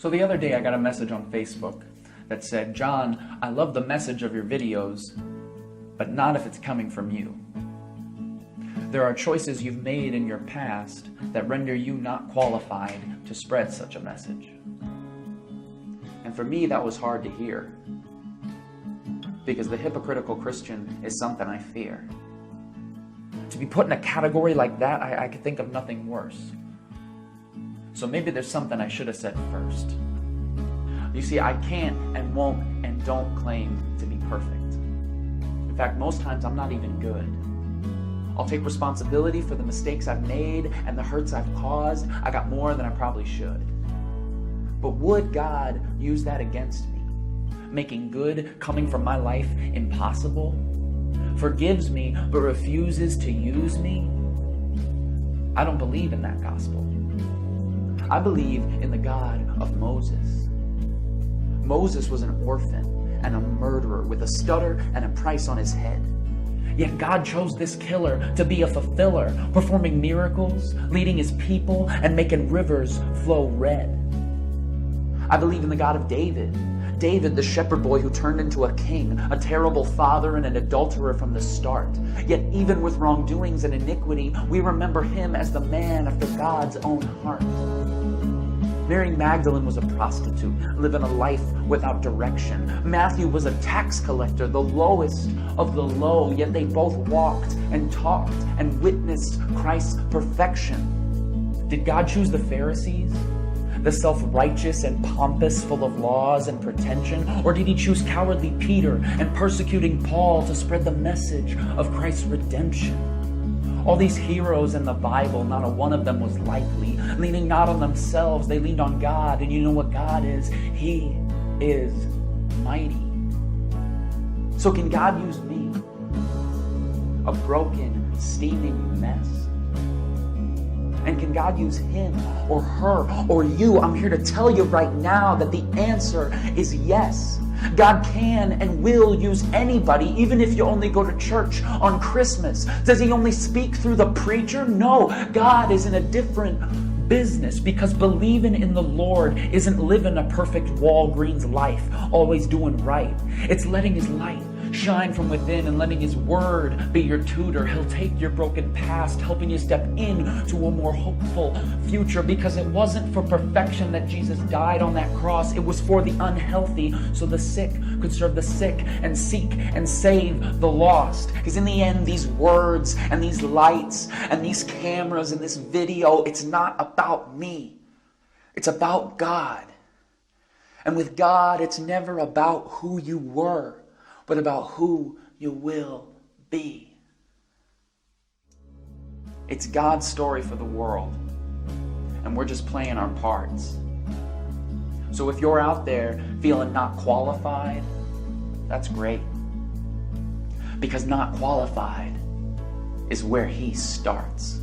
So the other day I got a message on Facebook that said, "John, I love the message of your videos, but not if it's coming from you. There are choices you've made in your past that render you not qualified to spread such a message." And for me, that was hard to hear, because the hypocritical Christian is something I fear. To be put in a category like that, I could think of nothing worse. So maybe there's something I should have said first. You see, I can't and won't and don't claim to be perfect. In fact, most times I'm not even good. I'll take responsibility for the mistakes I've made and the hurts I've caused. I got more than I probably should. But would God use that against me, making good coming from my life impossible? Forgives me but refuses to use me? I don't believe in that gospel. I believe in the God of Moses. Moses was an orphan and a murderer with a stutter and a price on his head. Yet God chose this killer to be a fulfiller, performing miracles, leading his people, and making rivers flow red. I believe in the God of David. David, the shepherd boy who turned into a king, a terrible father and an adulterer from the start. Yet even with wrongdoings and iniquity, we remember him as the man after God's own heart. Mary Magdalene was a prostitute, living a life without direction. Matthew was a tax collector, the lowest of the low, yet they both walked and talked and witnessed Christ's perfection. Did God choose the Pharisees, the self-righteous and pompous, full of laws and pretension? Or did he choose cowardly Peter and persecuting Paul to spread the message of Christ's redemption? All these heroes in the Bible, not a one of them was likely. Leaning not on themselves, they leaned on God. And you know what God is? He is mighty. So can God use me, a broken, steaming mess? And can God use him or her or you? I'm here to tell you right now that the answer is yes. God can and will use anybody, even if you only go to church on Christmas. Does he only speak through the preacher? No, God is in a different business, because believing in the Lord isn't living a perfect Walgreens life, always doing right. It's letting his light shine from within and letting his word be your tutor. He'll take your broken past, helping you step into a more hopeful future, because it wasn't for perfection that Jesus died on that cross. It was for the unhealthy, so the sick could serve the sick and seek and save the lost. Because in the end, these words and these lights and these cameras and this video, it's not about me. It's about God. And with God, it's never about who you were, but about who you will be. It's God's story for the world, and we're just playing our parts. So if you're out there feeling not qualified, that's great. Because not qualified is where he starts.